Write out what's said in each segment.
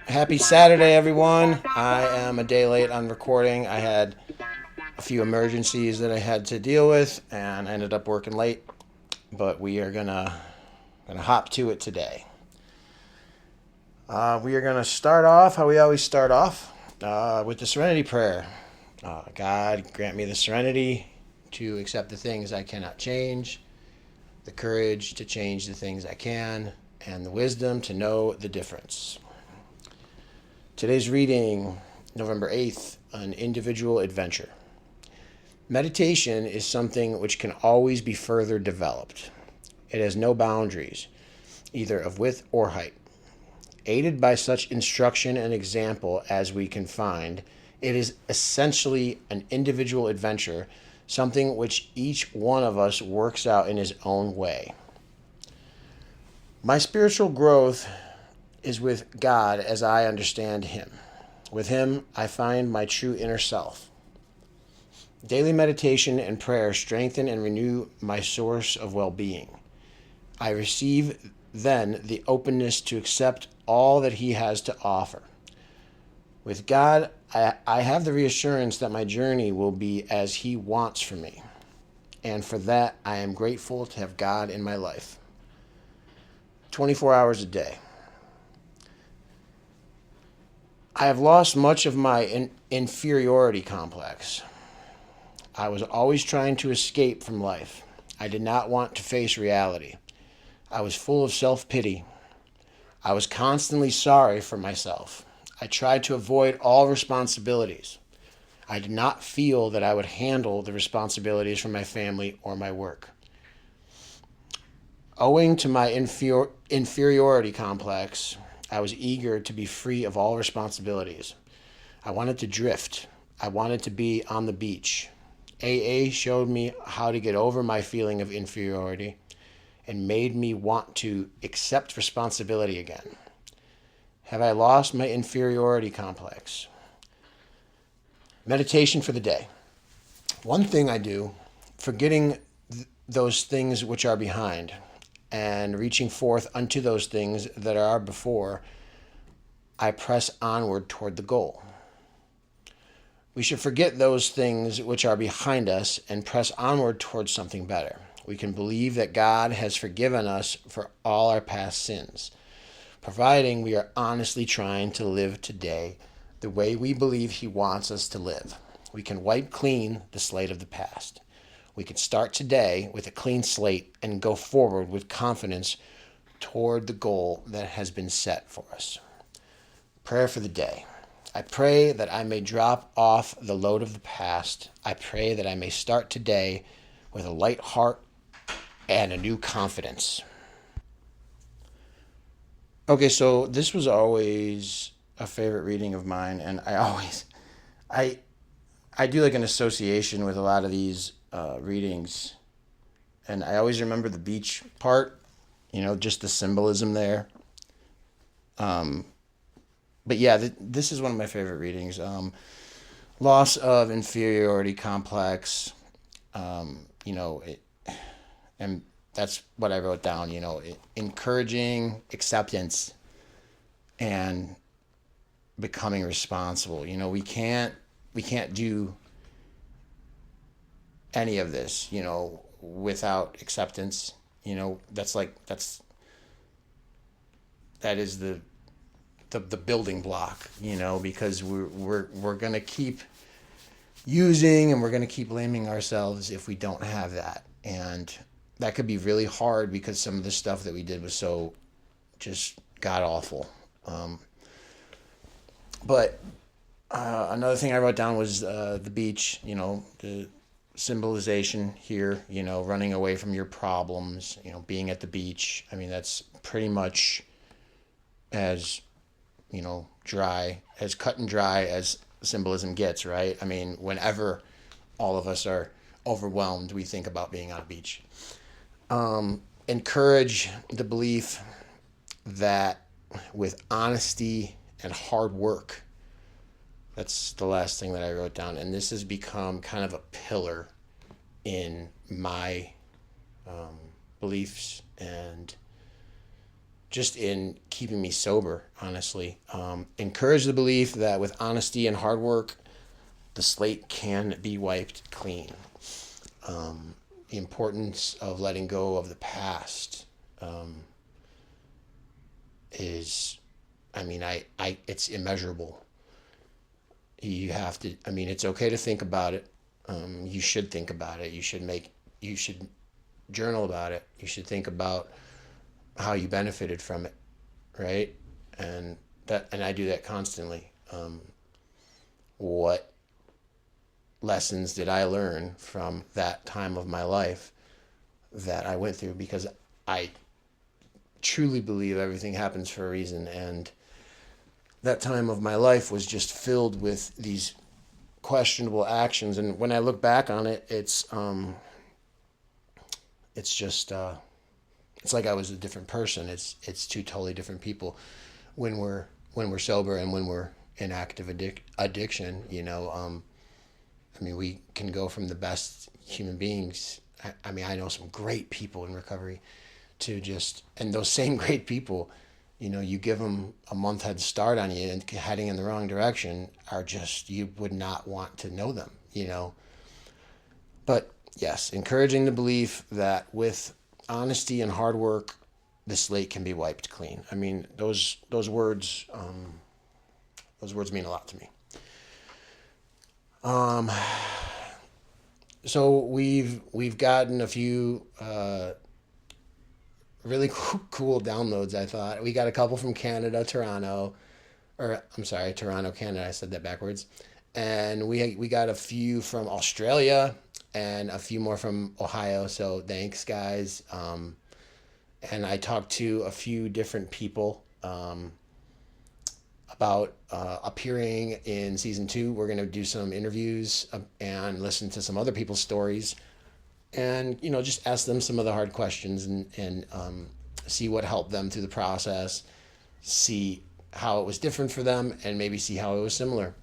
Happy Saturday, everyone. I am a day late on recording. I had a few emergencies that I had to deal with, and I ended up working late. But we are gonna hop to it today. We are gonna start off how we always start off with the Serenity Prayer. God, grant me the serenity to accept the things I cannot change, the courage to change the things I can, and the wisdom to know the difference. Today's reading, November 8th, An Individual Adventure. Meditation is something which can always be further developed. It has no boundaries, either of width or height. Aided by such instruction and example as we can find, it is essentially an individual adventure, something which each one of us works out in his own way. My spiritual growth is with God as I understand Him. With Him, I find my true inner self. Daily meditation and prayer strengthen and renew my source of well-being. I receive then the openness to accept all that He has to offer. With God, I have the reassurance that my journey will be as He wants for me. And for that, I am grateful to have God in my life. 24 hours a day. I have lost much of my inferiority complex. I was always trying to escape from life. I did not want to face reality. I was full of self-pity. I was constantly sorry for myself. I tried to avoid all responsibilities. I did not feel that I would handle the responsibilities for my family or my work. Owing to my inferiority complex, I was eager to be free of all responsibilities. I wanted to drift. I wanted to be on the beach. AA showed me how to get over my feeling of inferiority and made me want to accept responsibility again. Have I lost my inferiority complex? Meditation for the day. One thing I do, forgetting those things which are behind, and reaching forth unto those things that are before, I press onward toward the goal. We should forget those things which are behind us and press onward towards something better. We can believe that God has forgiven us for all our past sins, providing we are honestly trying to live today the way we believe He wants us to live. We can wipe clean the slate of the past. We can start today with a clean slate and go forward with confidence toward the goal that has been set for us. Prayer for the day. I pray that I may drop off the load of the past. I pray that I may start today with a light heart and a new confidence. Okay, so this was always a favorite reading of mine, and I do like an association with a lot of these readings, and I always remember the beach part, just the symbolism there. But yeah, this is one of my favorite readings. Loss of inferiority complex, and that's what I wrote down, encouraging acceptance and becoming responsible. We can't do any of this, without acceptance. That is the building block, because we're going to keep using and we're going to keep blaming ourselves if we don't have that. And that could be really hard because some of the stuff that we did was so just god awful. But another thing I wrote down was the beach, the symbolization here, running away from your problems, being at the beach. I mean, that's pretty much as, dry, as cut and dry as symbolism gets, right? I mean, whenever all of us are overwhelmed, we think about being on a beach. Encourage the belief that with honesty and hard work, that's the last thing that I wrote down, and this has become kind of a pillar in my beliefs and just in keeping me sober, honestly. Encourage the belief that with honesty and hard work, the slate can be wiped clean. The importance of letting go of the past is, it's immeasurable. You have to, it's okay to think about it. You should think about it. You should journal about it. You should think about how you benefited from it, right? And I do that constantly. What lessons did I learn from that time of my life that I went through? Because I truly believe everything happens for a reason, and that time of my life was just filled with these questionable actions. And when I look back on it, it's just it's like I was a different person. It's two totally different people when we're sober and when we're in active addiction. We can go from the best human beings. I know some great people in recovery to and those same great people, you give them a month head start on you and heading in the wrong direction are just, you would not want to know them, But yes, encouraging the belief that with honesty and hard work, the slate can be wiped clean. Those words mean a lot to me. So we've gotten a few really cool downloads. I thought we got a couple from Canada, Toronto, Canada. I said that backwards. And we got a few from Australia and a few more from Ohio. So thanks, guys. And I talked to a few different people about appearing in season 2. We're going to do some interviews and listen to some other people's stories, and just ask them some of the hard questions and see what helped them through the process, see how it was different for them, and maybe see how it was similar.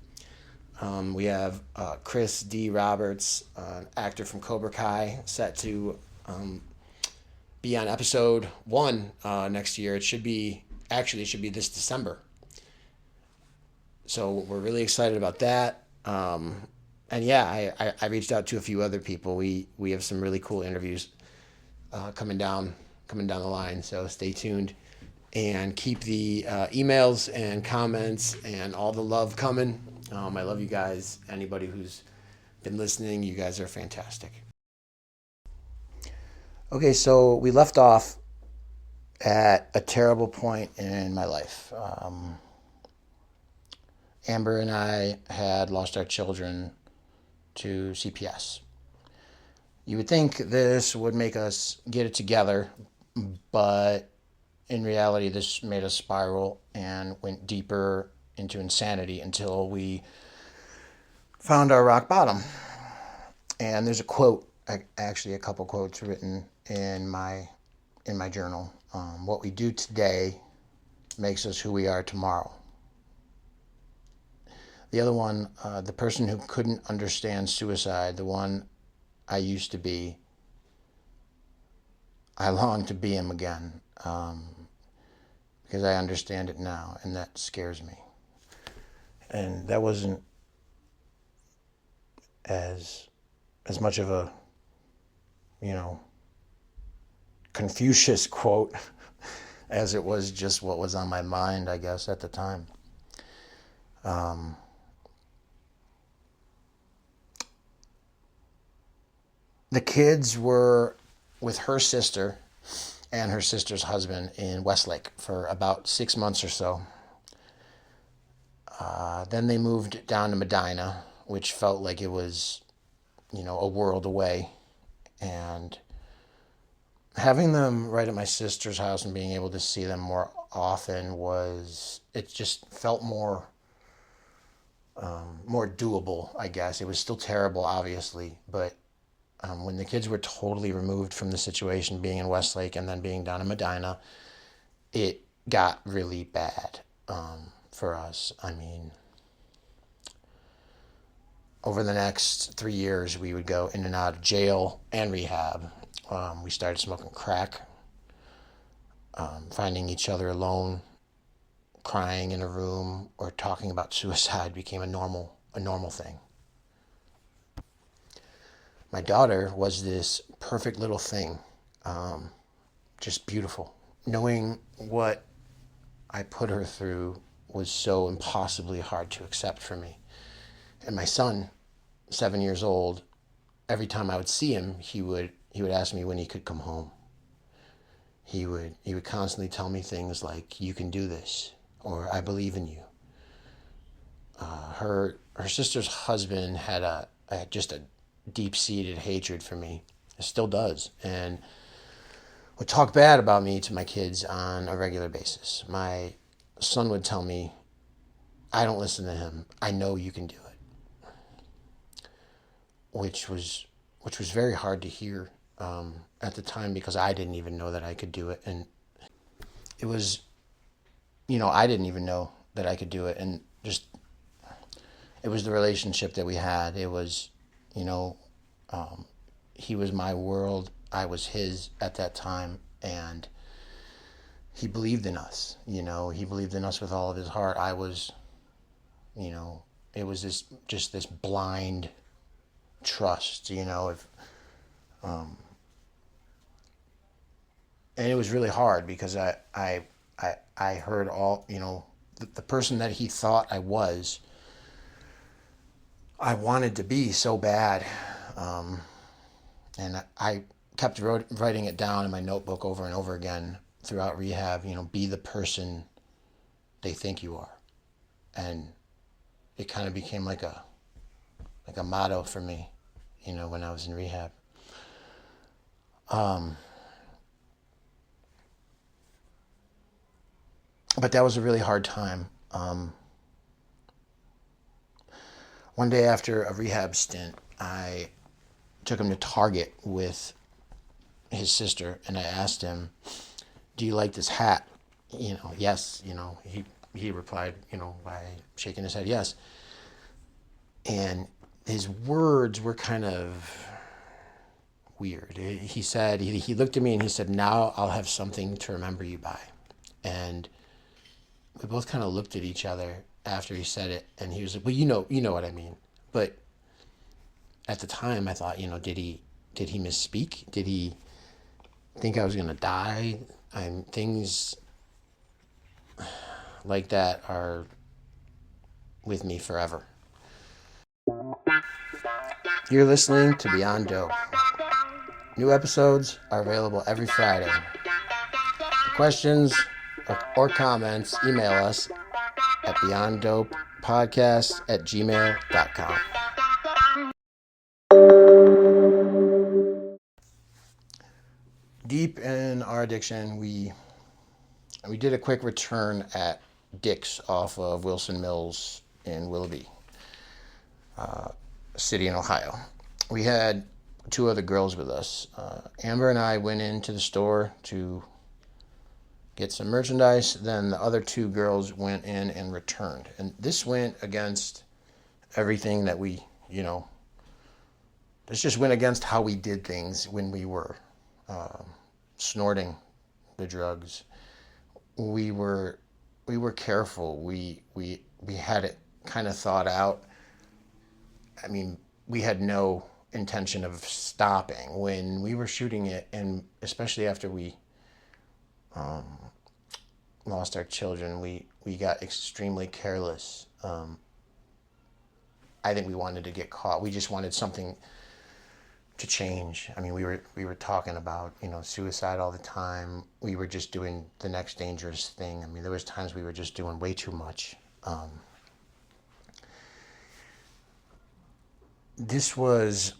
We have Chris D. Roberts, an actor from Cobra Kai, set to be on episode 1 next year. It should be this December. So we're really excited about that. And yeah, I reached out to a few other people. We have some really cool interviews coming down the line. So stay tuned and keep the emails and comments and all the love coming. I love you guys. Anybody who's been listening, you guys are fantastic. Okay, so we left off at a terrible point in my life. Amber and I had lost our children to CPS. You would think this would make us get it together, but in reality, this made us spiral and went deeper into insanity until we found our rock bottom. And there's a quote, actually a couple quotes written in my journal. What we do today makes us who we are tomorrow. The other one, the person who couldn't understand suicide, the one I used to be, I long to be him again, because I understand it now, and that scares me. And that wasn't as much of a, Confucius quote as it was just what was on my mind, I guess, at the time. The kids were with her sister and her sister's husband in Westlake for about 6 months or so. Then they moved down to Medina, which felt like it was, a world away. And having them right at my sister's house and being able to see them more often it just felt more doable, I guess. It was still terrible, obviously, but when the kids were totally removed from the situation, being in Westlake and then being down in Medina, it got really bad for us. over the next 3 years, we would go in and out of jail and rehab. We started smoking crack, finding each other alone, crying in a room, or talking about suicide became a normal thing. My daughter was this perfect little thing, just beautiful. Knowing what I put her through was so impossibly hard to accept for me. And my son, 7 years old, every time I would see him, he would ask me when he could come home. He would constantly tell me things like, "You can do this," or "I believe in you." Her sister's husband had just a deep-seated hatred for me. It still does, and would talk bad about me to my kids on a regular basis. My son would tell me, "I don't listen to him. I know you can do it," which was very hard to hear at the time, because I didn't even know that I could do it, and it was, I didn't even know that I could do it, and just it was the relationship that we had. It was, he was my world, I was his at that time, and he believed in us. He believed in us with all of his heart. I was, it was this blind trust, if and it was really hard, because I heard all, the person that he thought I was, I wanted to be so bad. And I kept writing it down in my notebook over and over again throughout rehab, be the person they think you are. And it kind of became like a motto for me, when I was in rehab. But that was a really hard time. One day after a rehab stint, I took him to Target with his sister, and I asked him, "Do you like this hat?" Yes. He replied, by shaking his head, yes. And his words were kind of weird. He said, he looked at me and he said, "Now I'll have something to remember you by." And we both kind of looked at each other after he said it, and he was like, "Well, you know what I mean." But at the time, I thought, did he misspeak? Did he think I was gonna die? And things like that are with me forever. You're listening to Beyond Dope. New episodes are available every Friday. For questions or comments, email us at beyonddopepodcast@gmail.com. Deep in our addiction, we did a quick return at Dick's off of Wilson Mills in Willoughby, city in Ohio. We had two other girls with us. Amber and I went into the store to get some merchandise. Then the other two girls went in and returned. And this went against everything that we, this just went against how we did things when we were snorting the drugs. We were careful. We had it kind of thought out. I mean, we had no intention of stopping when we were shooting it, and especially after we lost our children, we got extremely careless. I think we wanted to get caught. We just wanted something to change. I mean, we were talking about, suicide all the time. We were just doing the next dangerous thing. I mean, there was times we were just doing way too much. This was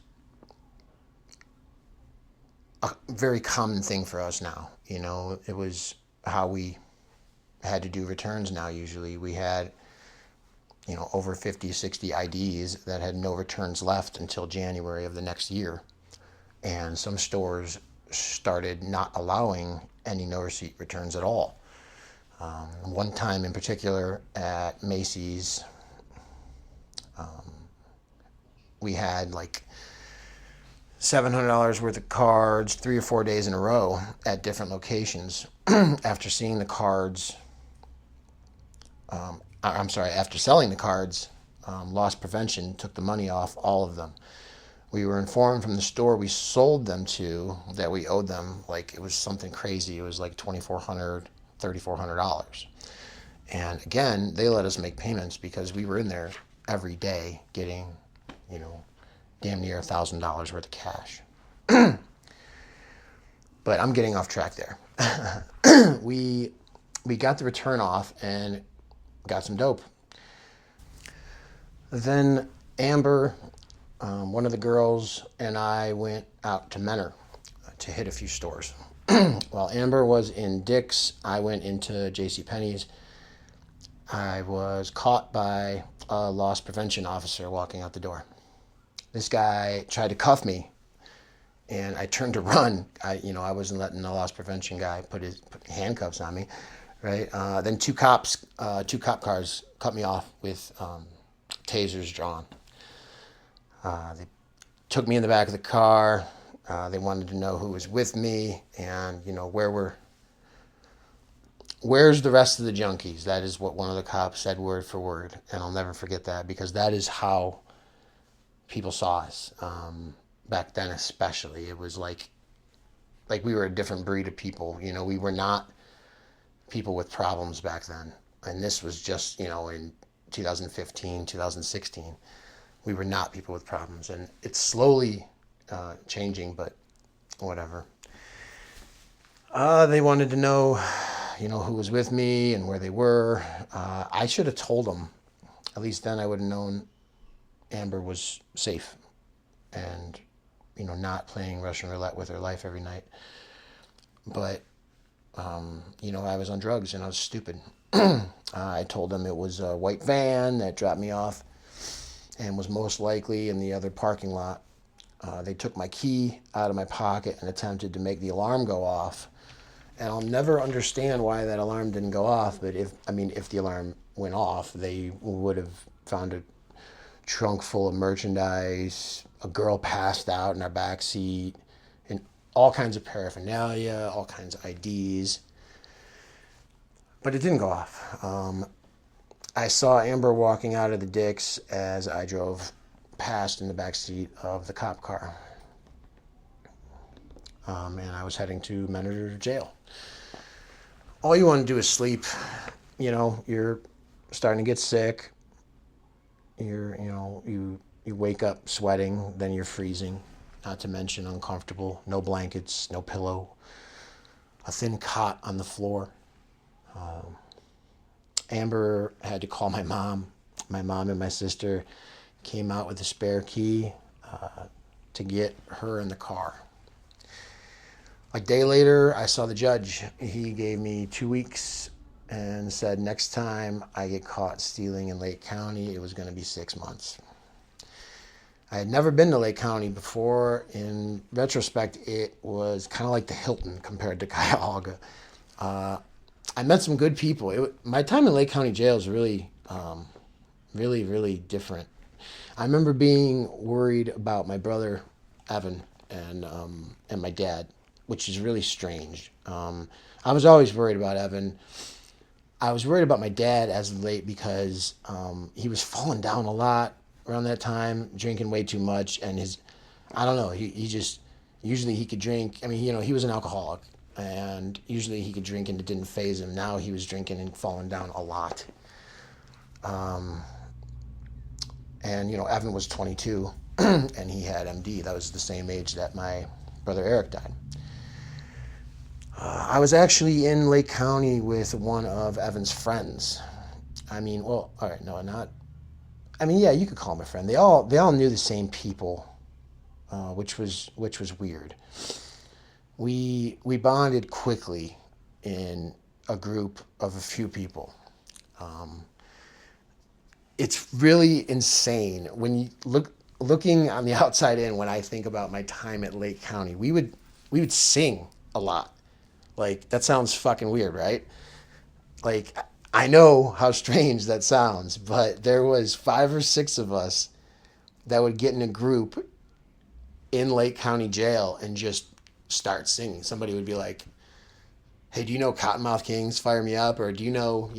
a very common thing for us now. It was how we had to do returns now. Usually we had, over 50, 60 IDs that had no returns left until January of the next year. And some stores started not allowing any no receipt returns at all. One time in particular at Macy's, we had like $700 worth of cards 3 or 4 days in a row at different locations. After seeing the cards, I'm sorry, after selling the cards, loss prevention took the money off all of them. We were informed from the store we sold them to that we owed them, like, it was something crazy. It was like $2,400, $3,400. And again, they let us make payments because we were in there every day getting, damn near $1,000 worth of cash. But I'm getting off track there. we got the return off and got some dope. Then Amber, one of the girls, and I went out to Menor to hit a few stores. While Amber was in Dick's, I went into JCPenney's. I was caught by a loss prevention officer walking out the door. This guy tried to cuff me, and I turned to run. I wasn't letting the loss prevention guy put handcuffs on me, right? Then two cop cars cut me off with tasers drawn. They took me in the back of the car. They wanted to know who was with me and, where's the rest of the junkies? That is what one of the cops said word for word. And I'll never forget that because that is how people saw us. Back then especially. It was like we were a different breed of people. We were not people with problems back then. And this was just, in 2015, 2016. We were not people with problems. And it's slowly changing, but whatever. They wanted to know, who was with me and where they were. I should have told them. At least then I would have known Amber was safe and, not playing Russian roulette with her life every night. But, I was on drugs and I was stupid. I told them it was a white van that dropped me off and was most likely in the other parking lot. They took my key out of my pocket and attempted to make the alarm go off. And I'll never understand why that alarm didn't go off, but if the alarm went off, they would have found a trunk full of merchandise, a girl passed out in our back seat, and all kinds of paraphernalia, all kinds of IDs. But it didn't go off. I saw Amber walking out of the Dick's as I drove past in the back seat of the cop car. And I was heading to Menor jail. All you want to do is sleep. You're starting to get sick. You wake up sweating, then you're freezing. Not to mention uncomfortable. No blankets, no pillow. A thin cot on the floor. Amber had to call my mom. My mom and my sister came out with a spare key to get her in the car. A day later, I saw the judge. He gave me 2 weeks and said next time I get caught stealing in Lake County, it was going to be 6 months. I had never been to Lake County before. In retrospect, it was kind of like the Hilton compared to Cuyahoga. I met some good people. My time in Lake County jail is really, really different. I remember being worried about my brother, Evan, and my dad, which is really strange. I was always worried about Evan. I was worried about my dad as of late because he was falling down a lot around that time, drinking way too much, and he just, usually he could drink. He was an alcoholic, and usually he could drink and it didn't faze him. Now he was drinking and falling down a lot. And Evan was 22, and he had MD. That was the same age that my brother Eric died. I was actually in Lake County with one of Evan's friends. You could call him a friend. They all knew the same people, which was weird. We bonded quickly in a group of a few people. It's really insane when you looking on the outside in. When I think about my time at Lake County, we would sing a lot. Like, that sounds fucking weird, right? Like, I know how strange that sounds, but there was 5 or 6 of us that would get in a group in Lake County Jail and just start singing. Somebody would be like, "Hey, do you know Cottonmouth Kings, Fire Me Up?" Or do you know,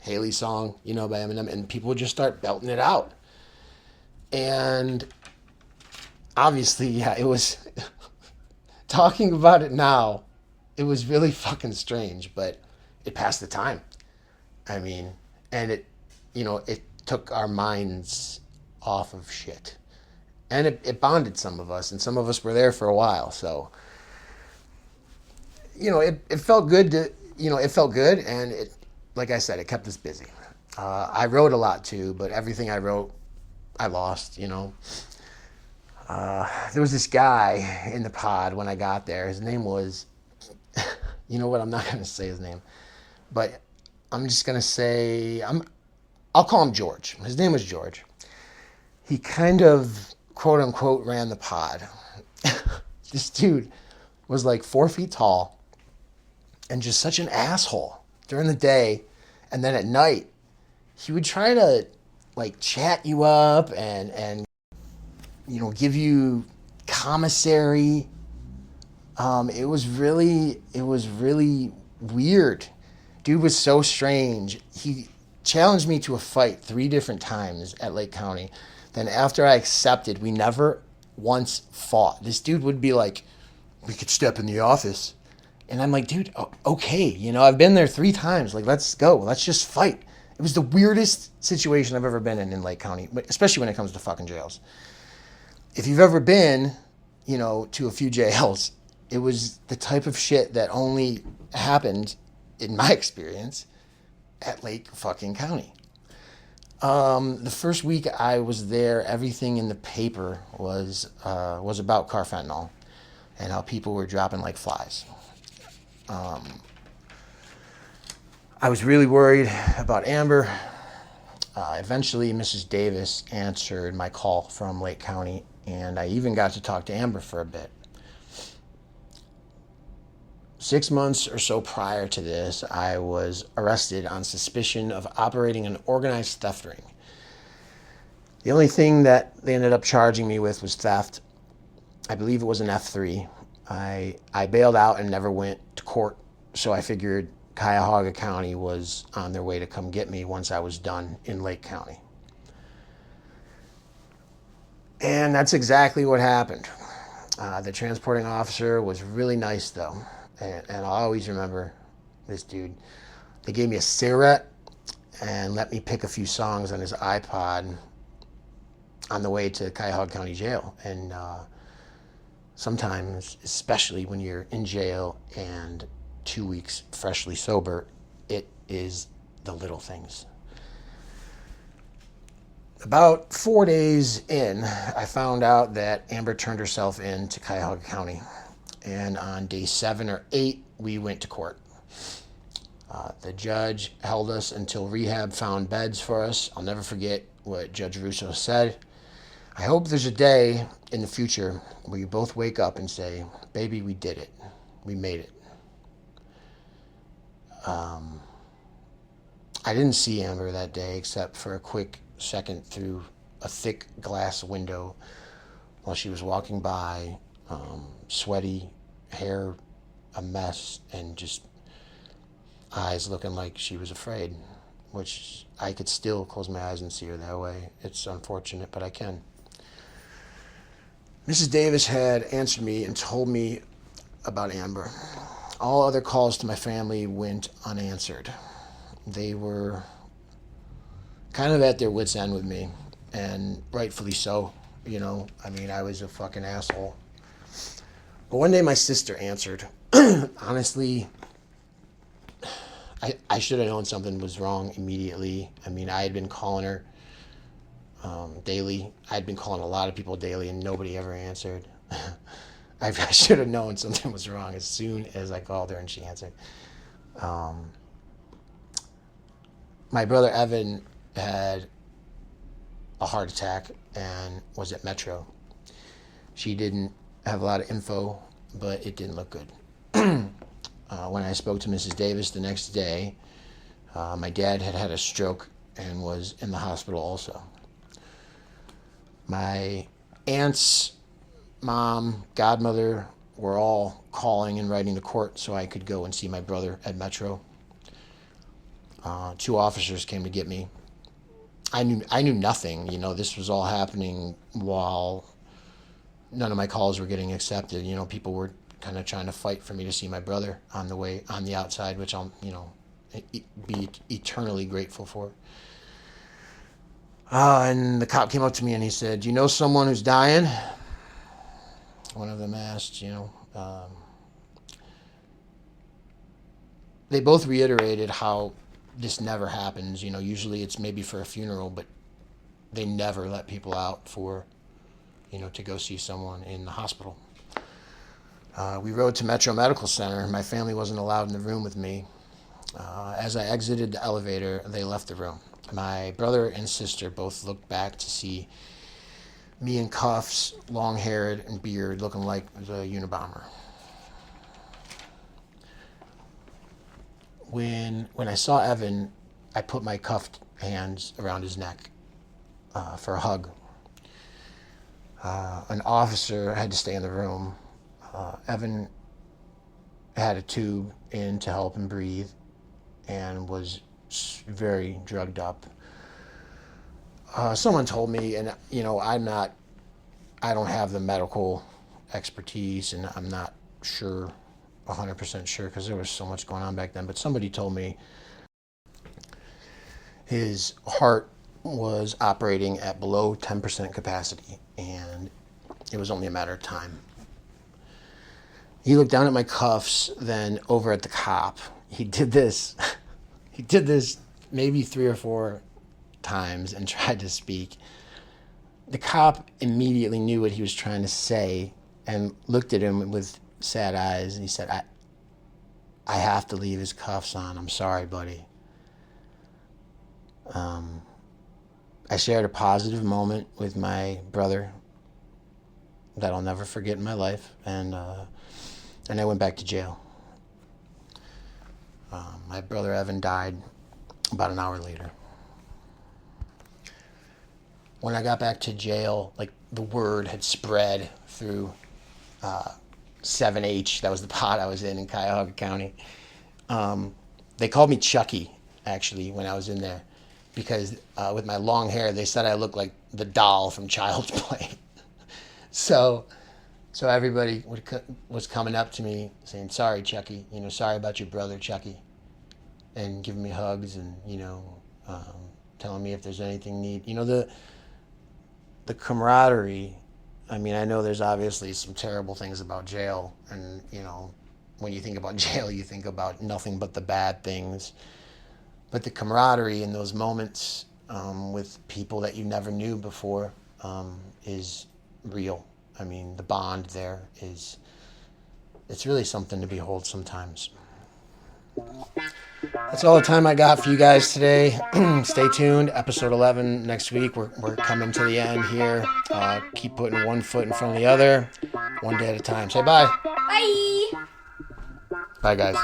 Haley's song, by Eminem? And people would just start belting it out. And obviously, yeah, it was, talking about it now, it was really fucking strange, but it passed the time. I mean, and it took our minds off of shit. And it bonded some of us, and some of us were there for a while. So, it felt good it felt good, and like I said, it kept us busy. I wrote a lot too, but everything I wrote, I lost. There was this guy in the pod when I got there. His name was, you know what? I'm not going to say his name, but I'm just going to say, I'll call him George. His name was George. He kind of, quote unquote, ran the pod. This dude was like 4 feet tall and just such an asshole during the day. And then at night, he would try to like chat you up and give you commissary. It was really weird. Dude was so strange. He challenged me to a fight 3 different times at Lake County. Then after I accepted, we never once fought. This dude would be like, "We could step in the office." And I'm like, "Dude, okay. I've been there 3 times. Like, let's go. Let's just fight." It was the weirdest situation I've ever been in Lake County, especially when it comes to fucking jails. If you've ever been, to a few jails, it was the type of shit that only happened, in my experience, at Lake fucking County. The first week I was there, everything in the paper was about carfentanil and how people were dropping like flies. I was really worried about Amber. Eventually, Mrs. Davis answered my call from Lake County, and I even got to talk to Amber for a bit. 6 months or so prior to this, I was arrested on suspicion of operating an organized theft ring. The only thing that they ended up charging me with was theft. I believe it was an F3. I bailed out and never went to court, so I figured Cuyahoga County was on their way to come get me once I was done in Lake County. And that's exactly what happened. The transporting officer was really nice, though. And I'll always remember this dude. They gave me a cigarette and let me pick a few songs on his iPod on the way to Cuyahoga County Jail. And sometimes, especially when you're in jail and 2 weeks freshly sober, it is the little things. About 4 days in, I found out that Amber turned herself in to Cuyahoga County. And on day 7 or 8, we went to court. The judge held us until rehab found beds for us. I'll never forget what Judge Russo said. "I hope there's a day in the future where you both wake up and say, 'Baby, we did it. We made it.'" I didn't see Amber that day except for a quick second through a thick glass window while she was walking by, sweaty, hair a mess, and just eyes looking like she was afraid, which I could still close my eyes and see her that way. It's unfortunate, but I can. Mrs. Davis had answered me and told me about Amber. All other calls to my family went unanswered. They were kind of at their wits' end with me, and rightfully so. I was a fucking asshole. But one day my sister answered. Honestly, I should have known something was wrong immediately. I had been calling her daily. I'd been calling a lot of people daily, and nobody ever answered. I should have known something was wrong as soon as I called her and she answered. My brother Evan had a heart attack and was at Metro. She didn't have a lot of info, but it didn't look good. When I spoke to Mrs. Davis the next day, my dad had had a stroke and was in the hospital also. My aunts, mom, godmother were all calling and writing to court so I could go and see my brother at Metro. 2 officers came to get me. I knew nothing. This was all happening while none of my calls were getting accepted. People were kind of trying to fight for me to see my brother on the outside, which I'll be eternally grateful for. And the cop came up to me and he said, "Do you know someone who's dying?" One of them asked. They both reiterated how this never happens. Usually it's maybe for a funeral, but they never let people out for, to go see someone in the hospital. We rode to Metro Medical Center. My family wasn't allowed in the room with me. As I exited the elevator, they left the room. My brother and sister both looked back to see me in cuffs, long-haired and beard, looking like the Unabomber. When I saw Evan, I put my cuffed hands around his neck for a hug. An officer had to stay in the room. Evan had a tube in to help him breathe and was very drugged up. Someone told me, and I don't have the medical expertise, and I'm not sure, 100% sure, because there was so much going on back then, but somebody told me his heart was operating at below 10% capacity, and it was only a matter of time. He looked down at my cuffs, then over at the cop. He did this maybe 3 or 4 times and tried to speak. The cop immediately knew what he was trying to say and looked at him with sad eyes, and he said, I have to leave his cuffs on. I'm sorry, buddy. I shared a positive moment with my brother that I'll never forget in my life, and I went back to jail. My brother Evan died about an hour later. When I got back to jail, the word had spread through 7H. That was the pod I was in Cuyahoga County. They called me Chucky, actually, when I was in there, because with my long hair, they said I looked like the doll from Child's Play. So everybody was coming up to me saying, "Sorry, Chucky. Sorry about your brother, Chucky," and giving me hugs and telling me if there's anything need. The camaraderie. I know there's obviously some terrible things about jail, and when you think about jail, you think about nothing but the bad things. But the camaraderie in those moments with people that you never knew before is real. The bond there it's really something to behold sometimes. That's all the time I got for you guys today. Stay tuned. Episode 11 next week. We're coming to the end here. Keep putting one foot in front of the other, one day at a time. Say bye. Bye. Bye, guys.